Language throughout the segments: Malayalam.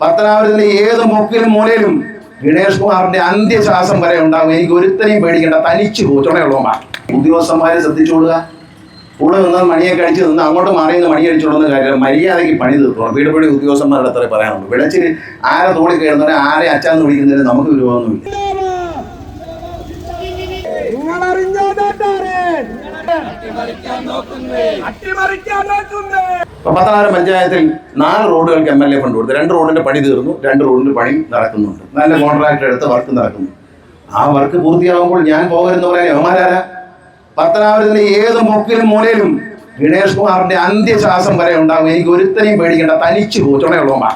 പത്തനാപുരത്തിന്റെ ഏത് മുക്കിലും മൂലയിലും ഗണേഷ് കുമാറിന്റെ അന്ത്യശ്വാസം വരെ ഉണ്ടാകും. എനിക്ക് ഒരുത്തനെയും പേടിക്കേണ്ട, തനിച്ചു ചുണയുള്ളവന്മാർ. ഉദ്യോഗസ്ഥന്മാരെ ശ്രദ്ധിച്ചോളുക. കൂടെ നിന്നാൽ മണിയൊക്കെ അടിച്ച് നിന്ന് അങ്ങോട്ട് മാറിയെന്ന് മണി അടിച്ചോളുന്ന കാര്യം മര്യാദയ്ക്ക് പണി തീർത്തോണം. വീടുപടി ഉദ്യോഗസ്ഥന്മാരുടെ അത്ര പറയാനുള്ളൂ. വിളച്ചിൽ ആരെ തോളി കയറുന്നവരെ ആരെ അച്ചാന്ന് വിളിക്കുന്നതിന് നമുക്ക് വിരോധമൊന്നുമില്ല. പത്തനാപുരം പഞ്ചായത്തിൽ 4 റോഡുകൾക്ക് MLA ഫണ്ട് കൊടുത്തു. 2 റോഡിന്റെ പണി തീർന്നു, 2 റോഡിന്റെ പണി നടക്കുന്നുണ്ട്. നല്ല കോൺട്രാക്ടർ എടുത്ത് വർക്ക് നടക്കുന്നു. ആ വർക്ക് പൂർത്തിയാകുമ്പോൾ ഞാൻ പോകരുതെന്ന് പറയാൻ യവന്മാരാരാ? പത്തനാപുരത്തിന്റെ ഏത് മുക്കിലും മൂലയിലും ഗണേഷ് കുമാറിന്റെ അന്ത്യശ്വാസം വരെ ഉണ്ടാകും. എനിക്ക് ഒരുത്തനെയും പേടിക്കേണ്ട, തനിച്ചു ചുണയുള്ളവന്മാർ.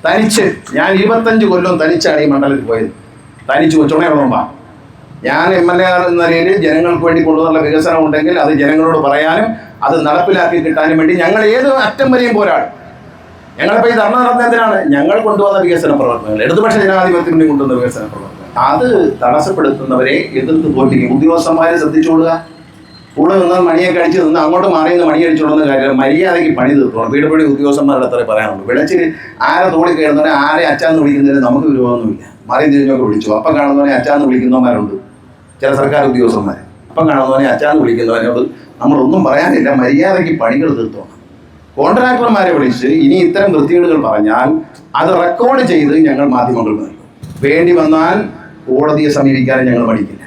തനിച്ച് ഞാൻ 25 കൊല്ലം തനിച്ചാണ് ഈ മണ്ഡലത്തിൽ പോയത്. തനിച്ചു ചുണയുള്ളവന്മാർ. ഞാൻ MLA എന്ന നിലയിൽ ജനങ്ങൾക്ക് വേണ്ടി കൊണ്ടുവന്നുള്ള വികസനം ഉണ്ടെങ്കിൽ അത് ജനങ്ങളോട് പറയാനും അത് നടപ്പിലാക്കി കിട്ടാനും വേണ്ടി ഞങ്ങൾ ഏത് അറ്റം വരെയും പോരാടും. ഞങ്ങളിപ്പോൾ ഈ ധർണ നടത്തുന്നതിനാണ് ഞങ്ങൾ കൊണ്ടുവന്ന വികസന പ്രവർത്തനങ്ങൾ, ഇടതുപക്ഷ ജനാധിപത്യത്തിന് വേണ്ടി കൊണ്ടുവന്ന വികസന പ്രവർത്തനങ്ങൾ. അത് തടസ്സപ്പെടുത്തുന്നവരെ എതിർത്ത് തോൽപ്പിക്കും. ഉദ്യോഗസ്ഥന്മാരെ ശ്രദ്ധിച്ചോളുക. കൂടെ നിന്നാൽ മണിയൊക്കെ അടിച്ച് നിന്ന് അങ്ങോട്ട് മാറിയെന്ന് മണി അടിച്ചോളുന്ന കാര്യം മര്യാദയ്ക്ക് പണി തീർത്തോണം. വീടുപടി ഉദ്യോഗസ്ഥന്മാരുടെ അത്ര പറയാനുള്ളൂ. വിളച്ചിൽ ആരെ തോളി കയറുന്നവരെ ആരെ അച്ചാന്ന് വിളിക്കുന്നതിന് നമുക്ക് വിരോധമൊന്നുമില്ല. മറിയും തിരിഞ്ഞൊക്കെ വിളിച്ചു. അപ്പം കാണുന്നവനെ അച്ചാന്ന് വിളിക്കുന്നവന്മാരുണ്ട്, ചില സർക്കാർ ഉദ്യോഗസ്ഥന്മാർ. അപ്പം കാണുന്നവനെ അച്ചാന്ന് വിളിക്കുന്നവനോട് നമ്മളൊന്നും പറയാനില്ല. മര്യാദയ്ക്ക് പണികൾ തീർത്തോണം. കോൺട്രാക്ടർമാരെ വിളിച്ച് ഇനി ഇത്തരം വൃത്തികേടുകൾ പറഞ്ഞാൽ അത് റെക്കോർഡ് ചെയ്ത് ഞങ്ങൾ മാധ്യമങ്ങൾക്ക് നൽകും. വേണ്ടി വന്നാൽ കോടതിയെ സമീപിക്കാനും ഞങ്ങൾ മടിക്കില്ല.